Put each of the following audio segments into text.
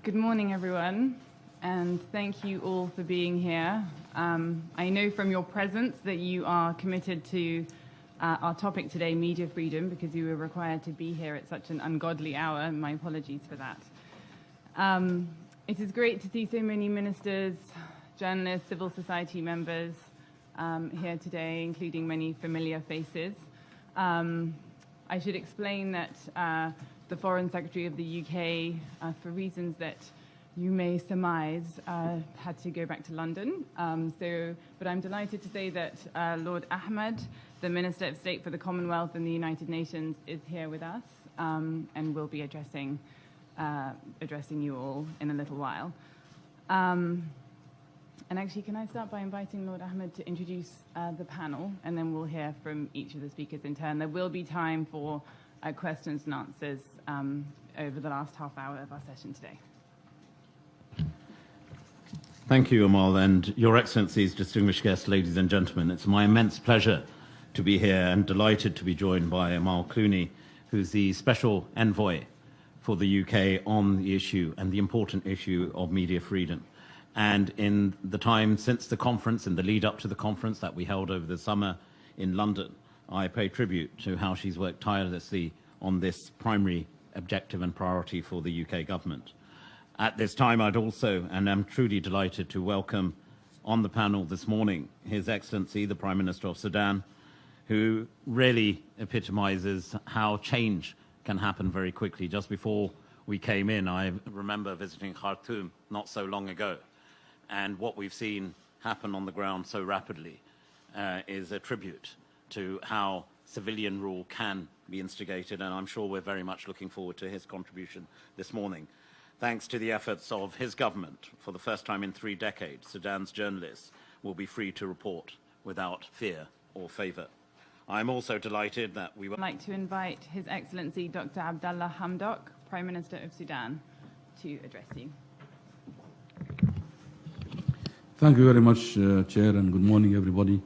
Good morning, everyone, and thank you all for being here. I know from your presence that you are committed to our topic today, media freedom, because you were required to be here at such an ungodly hour. My apologies for that. It is great to see so many ministers, journalists, civil society members here today, including many familiar faces. I should explain that the Foreign Secretary of the UK, for reasons that you may surmise, had to go back to London. But I'm delighted to say that Lord Ahmed, the Minister of State for the Commonwealth and the United Nations, is here with us and will be addressing you all in a little while. And actually, can I start by inviting Lord Ahmed to introduce the panel, and then we'll hear from each of the speakers in turn. There will be time for questions and answers over the last half hour of our session today. Thank you, Amal, and Your Excellencies, distinguished guests, ladies and gentlemen. It's my immense pleasure to be here and delighted to be joined by Amal Clooney, who's the Special Envoy for the UK on the issue and the important issue of media freedom. And in the time since the conference and the lead up to the conference that we held over the summer in London, I pay tribute to how she's worked tirelessly on this primary objective and priority for the UK government. At this time, I'd also, and I'm truly delighted to welcome on the panel this morning, His Excellency, the Prime Minister of Sudan, who really epitomizes how change can happen very quickly. Just before we came in, I remember visiting Khartoum not so long ago, and what we've seen happen on the ground so rapidly is a tribute to how civilian rule can be instigated, and I'm sure we're very much looking forward to his contribution this morning. Thanks to the efforts of his government, for the first time in 3 decades, Sudan's journalists will be free to report without fear or favour. I'm also delighted that we would like to invite His Excellency Dr. Abdallah Hamdok, Prime Minister of Sudan, to address you. Thank you very much, Chair, and good morning, everybody.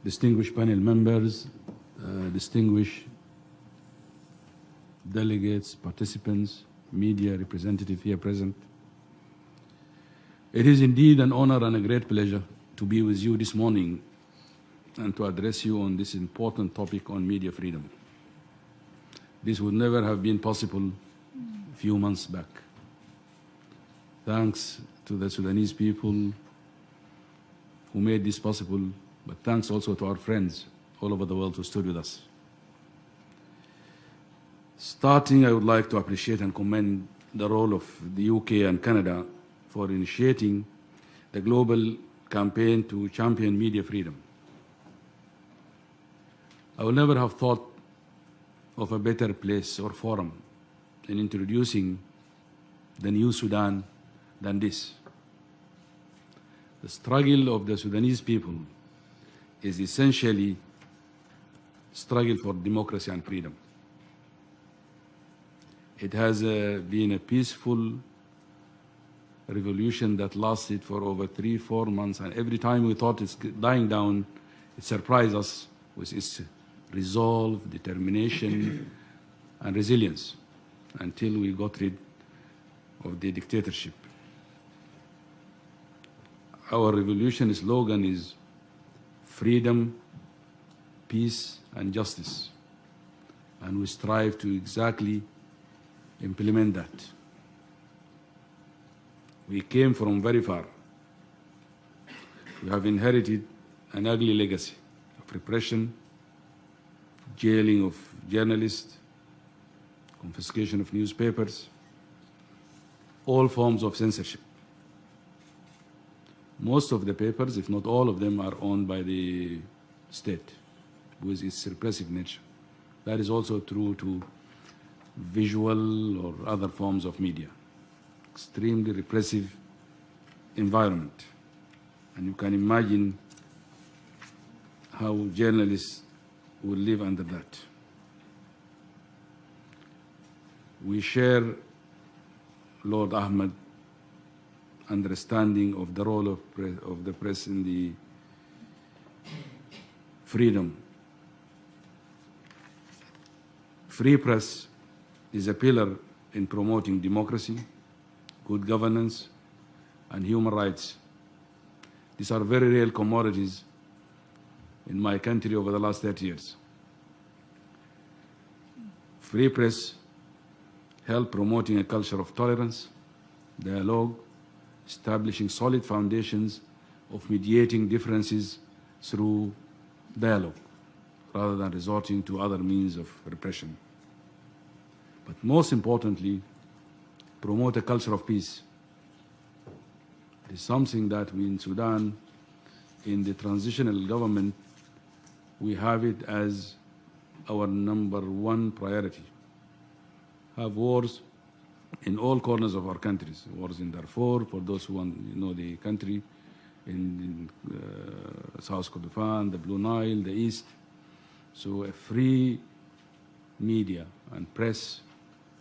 Distinguished panel members, distinguished delegates, participants, media representatives here present. It is indeed an honor and a great pleasure to be with you this morning and to address you on this important topic on media freedom. This would never have been possible a few months back. Thanks to the Sudanese people who made this possible, but thanks also to our friends all over the world who stood with us. Starting, I would like to appreciate and commend the role of the UK and Canada for initiating the global campaign to champion media freedom. I would never have thought of a better place or forum in introducing the new Sudan than this. The struggle of the Sudanese people is essentially struggle for democracy and freedom. It has been a peaceful revolution that lasted for over 3-4 months, and every time we thought it's dying down, it surprised us with its resolve, determination, and resilience until we got rid of the dictatorship. Our revolution slogan is freedom, peace, and justice, and we strive to exactly implement that. We came from very far. We have inherited an ugly legacy of repression, jailing of journalists, confiscation of newspapers, all forms of censorship. Most of the papers, if not all of them, are owned by the state with its repressive nature. That is also true to visual or other forms of media. Extremely repressive environment. And you can imagine how journalists will live under that. We share Lord Ahmed's understanding of the role of the press in the freedom. Free press is a pillar in promoting democracy, good governance, and human rights. These are very real commodities in my country over the last 30 years. Free press help promoting a culture of tolerance, dialogue, establishing solid foundations of mediating differences through dialogue, rather than resorting to other means of repression. But most importantly, promote a culture of peace. It is something that we in Sudan, in the transitional government, we have it as our #1 priority. Have wars in all corners of our countries. Wars in Darfur, for those who know the country, in South Kordofan, the Blue Nile, the East. So a free media and press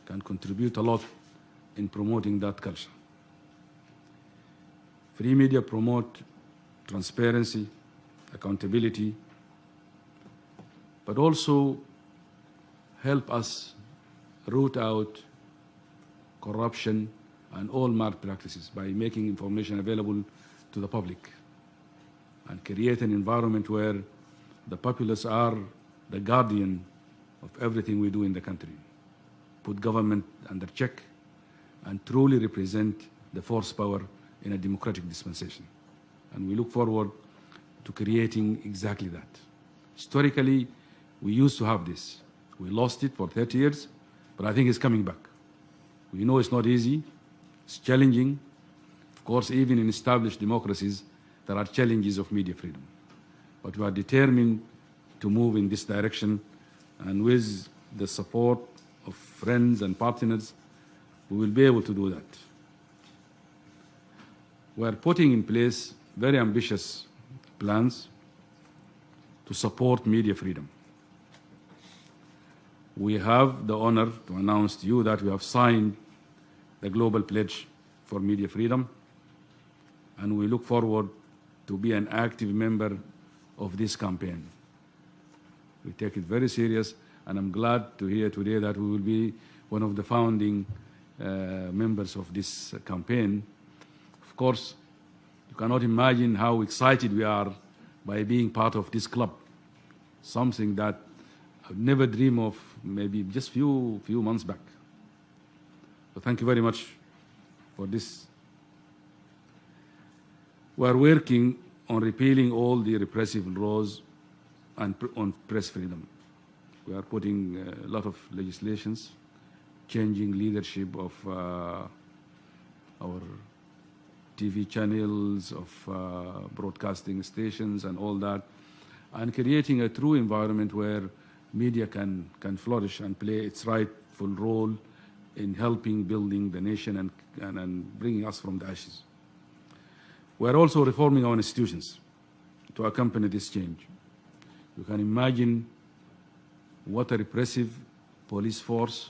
can contribute a lot in promoting that culture. Free media promote transparency, accountability, but also help us root out corruption and all malpractices by making information available to the public and create an environment where the populace are the guardian of everything we do in the country, put government under check, and truly represent the force power in a democratic dispensation. And we look forward to creating exactly that. Historically, we used to have this. We lost it for 30 years, but I think it's coming back. We know it's not easy, it's challenging. Of course, even in established democracies, there are challenges of media freedom. But we are determined to move in this direction, and with the support of friends and partners, we will be able to do that. We are putting in place very ambitious plans to support media freedom. We have the honor to announce to you that we have signed the Global Pledge for Media Freedom, and we look forward to be an active member of this campaign. We take it very serious, and I'm glad to hear today that we will be one of the founding members of this campaign. Of course, you cannot imagine how excited we are by being part of this club, something that I've never dreamed of maybe just few months back. So thank you very much for this. We are working on repealing all the repressive laws and on press freedom. We are putting a lot of legislations, changing leadership of our TV channels, of broadcasting stations and all that, and creating a true environment where media can flourish and play its rightful role in helping building the nation and bringing us from the ashes. We are also reforming our institutions to accompany this change. You can imagine what a repressive police force,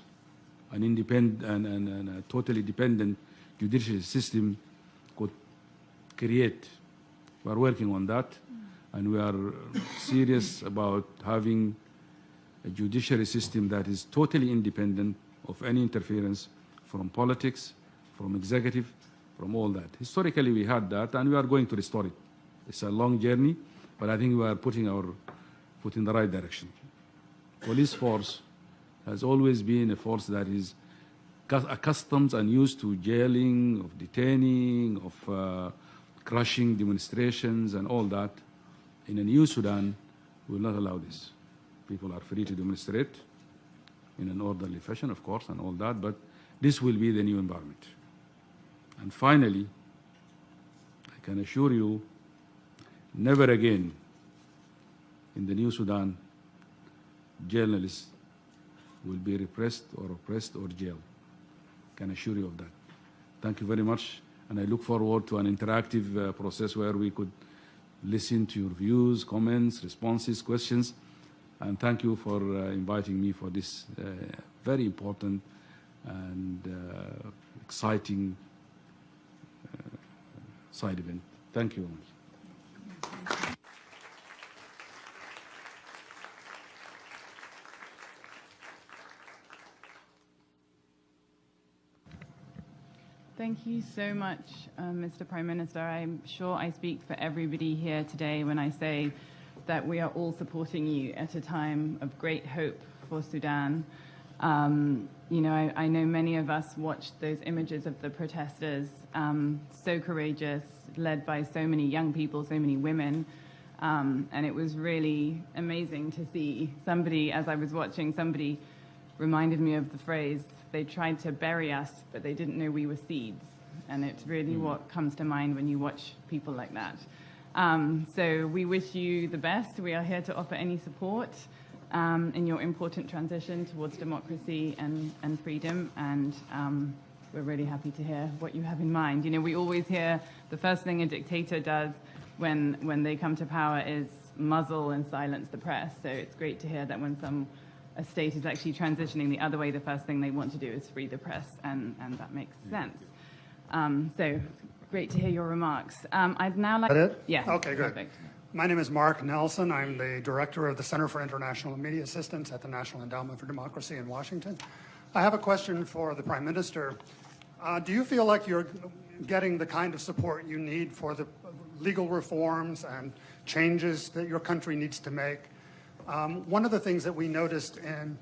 an independent and a totally dependent judicial system could create. We are working on that, and we are serious about having a judiciary system that is totally independent of any interference from politics, from executive, from all that. Historically, we had that, and we are going to restore it. It's a long journey, but I think we are putting our foot in the right direction. Police force has always been a force that is accustomed and used to jailing, of detaining, of crushing demonstrations and all that. In a new Sudan, we will not allow this. People are free to demonstrate in an orderly fashion, of course, and all that, but this will be the new environment. And finally, I can assure you, never again in the new Sudan, journalists will be repressed or oppressed or jailed. I can assure you of that. Thank you very much, and I look forward to an interactive process where we could listen to your views, comments, responses, questions, and thank you for inviting me for this very important and exciting side event. Thank you very much. Thank you so much, Mr. Prime Minister. I'm sure I speak for everybody here today when I say that we are all supporting you at a time of great hope for Sudan. You know, I know many of us watched those images of the protesters, so courageous, led by so many young people, so many women. And it was really amazing to see somebody, as I was watching, somebody reminded me of the phrase, they tried to bury us, but they didn't know we were seeds. And it's really what comes to mind when you watch people like that. So we wish you the best. We are here to offer any support in your important transition towards democracy and freedom. And we're really happy to hear what you have in mind. You know, we always hear the first thing a dictator does when they come to power is muzzle and silence the press. So it's great to hear that when a state is actually transitioning the other way, the first thing they want to do is free the press, and that makes sense. So great to hear your remarks. I'd now like... Yeah. Okay, good. Perfect. My name is Mark Nelson. I'm the director of the Center for International Media Assistance at the National Endowment for Democracy in Washington. I have a question for the Prime Minister. Do you feel like you're getting the kind of support you need for the legal reforms and changes that your country needs to make? One of the things that we noticed in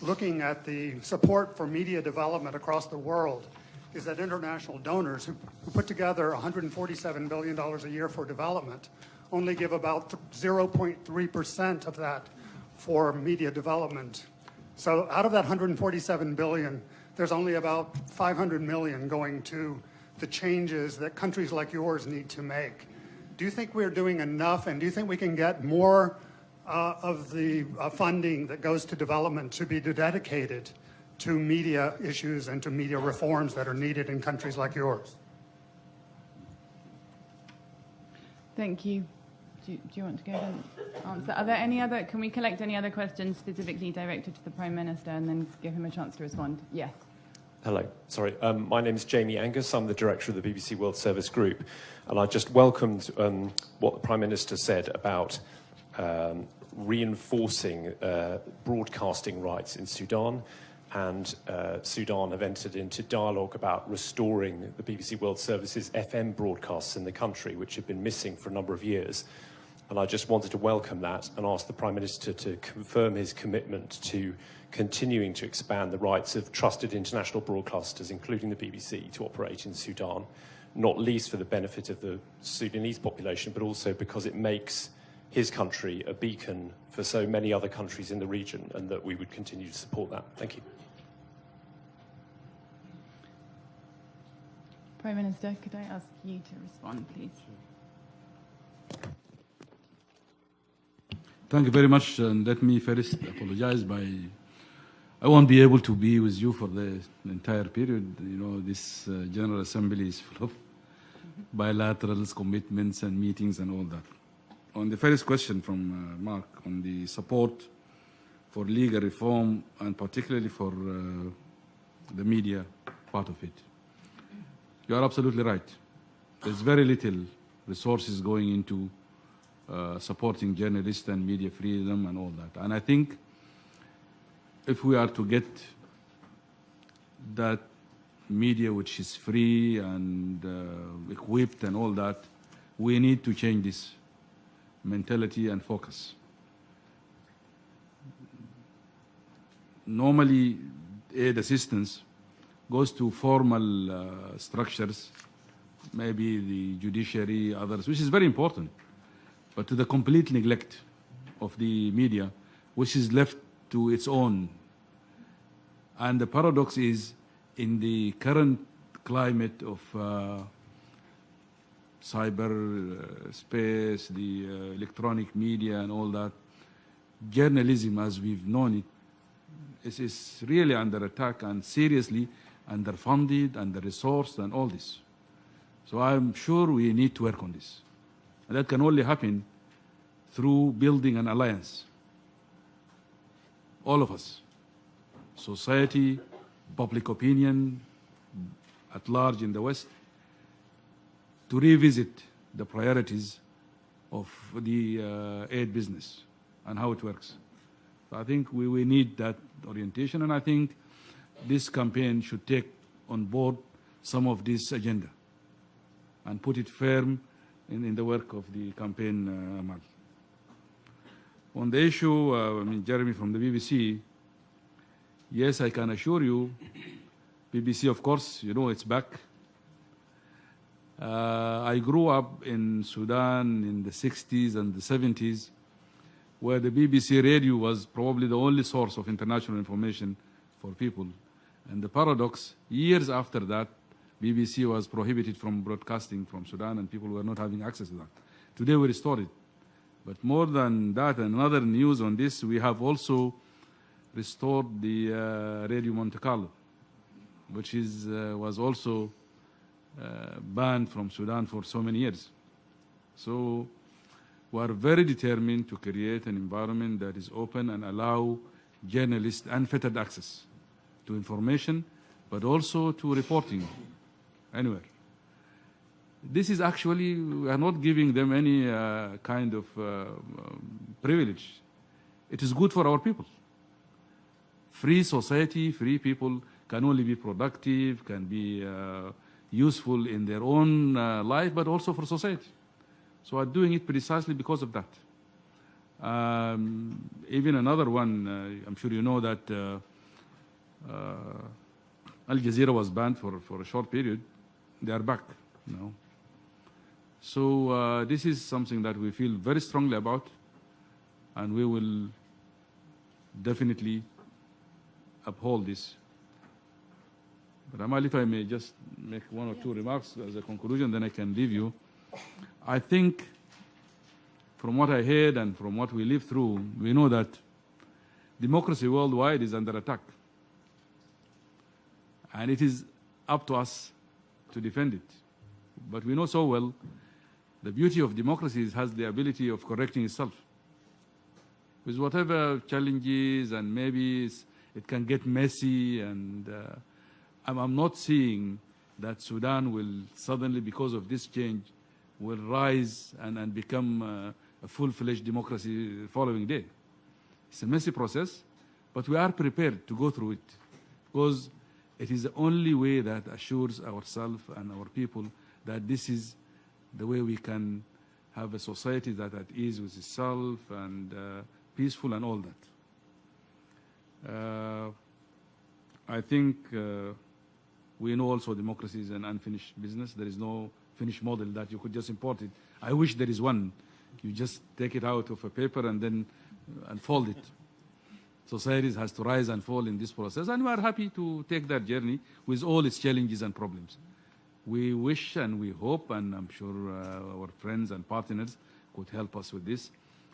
looking at the support for media development across the world is that international donors who put together $147 billion a year for development only give about 0.3% of that for media development. So out of that 147 billion, there's only about 500 million going to the changes that countries like yours need to make. Do you think we're doing enough, and do you think we can get more of the funding that goes to development to be dedicated to media issues and to media reforms that are needed in countries like yours? Thank you. Do you want to go ahead and answer? Are there any other, can we collect any other questions specifically directed to the Prime Minister and then give him a chance to respond? Yes. Hello, sorry. My name is Jamie Angus. I'm the director of the BBC World Service Group. And I just welcomed what the Prime Minister said about reinforcing broadcasting rights in Sudan. And Sudan have entered into dialogue about restoring the BBC World Service's FM broadcasts in the country, which have been missing for a number of years. And I just wanted to welcome that and ask the Prime Minister to confirm his commitment to continuing to expand the rights of trusted international broadcasters, including the BBC, to operate in Sudan, not least for the benefit of the Sudanese population, but also because it makes his country a beacon for so many other countries in the region, and that we would continue to support that. Thank you. Prime Minister, could I ask you to respond, please? Thank you very much, and let me first apologize I won't be able to be with you for the entire period. You know, this General Assembly is full of bilaterals, commitments, and meetings and all that. On the first question from Mark on the support for legal reform and particularly for the media part of it, you are absolutely right. There's very little resources going into supporting journalists and media freedom and all that. And I think if we are to get that media which is free and equipped and all that, we need to change this mentality and focus. Normally, aid assistance goes to formal structures, maybe the judiciary, others, which is very important, but to the complete neglect of the media, which is left to its own. And the paradox is, in the current climate of cyber space, the electronic media and all that, journalism as we've known it is really under attack and seriously underfunded, under-resourced and all this. So I'm sure we need to work on this. And that can only happen through building an alliance. All of us, society, public opinion at large in the West, to revisit the priorities of the aid business and how it works. So I think we need that orientation, and I think this campaign should take on board some of this agenda and put it firm in the work of the campaign, Amal. On the issue, Jeremy from the BBC, yes, I can assure you, BBC, of course, you know, it's back. I grew up in Sudan in the 60s and the 70s, where the BBC radio was probably the only source of international information for people. And the paradox, years after that, BBC was prohibited from broadcasting from Sudan, and people were not having access to that. Today we restored it. But more than that, and another news on this, we have also restored the Radio Monte Carlo, which was also banned from Sudan for so many years. So we are very determined to create an environment that is open and allow journalists unfettered access to information, but also to reporting anywhere. This is actually, we are not giving them any kind of privilege. It is good for our people. Free society, free people can only be productive, can be useful in their own life, but also for society. So I'm doing it precisely because of that. Even another one, I'm sure you know that Al Jazeera was banned for a short period. They are back now. So this is something that we feel very strongly about, and we will definitely uphold this. But Amal, if I may just make one or two remarks as a conclusion, then I can leave you. I think from what I heard and from what we lived through, we know that democracy worldwide is under attack. And it is up to us to defend it. But we know so well the beauty of democracy has the ability of correcting itself. With whatever challenges, and maybe it can get messy, and I'm not seeing that Sudan will suddenly, because of this change, will rise and become a full-fledged democracy the following day. It's a messy process, but we are prepared to go through it, because it is the only way that assures ourselves and our people that this is the way we can have a society that at ease with itself and peaceful and all that. I think we know also democracy is an unfinished business. There is no finished model that you could just import it. I wish there is one. You just take it out of a paper and then unfold it. Societies has to rise and fall in this process, and we are happy to take that journey with all its challenges and problems. We wish and we hope, and I'm sure our friends and partners could help us with this.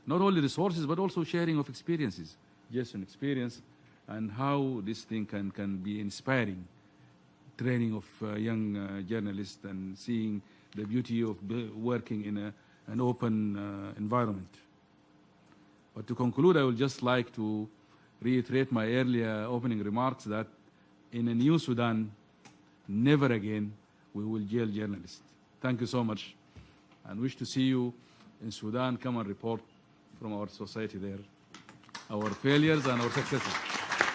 Not only resources, but also sharing of experiences, just an experience, and how this thing can be inspiring. Training of young journalists and seeing the beauty of working in an open environment. But to conclude, I would just like to reiterate my earlier opening remarks that in a new Sudan, never again we will jail journalists. Thank you so much, and wish to see you in Sudan. Come and report from our society there, our failures and our successes.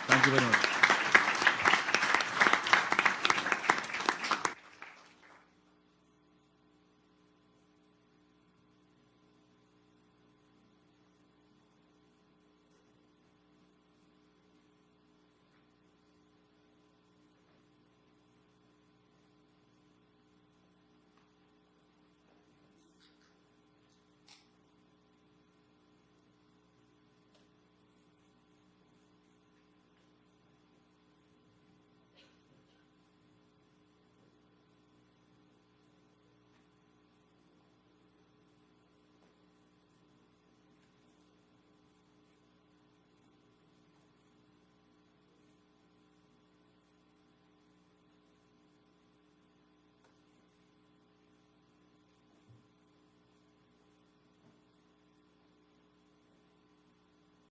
Thank you very much.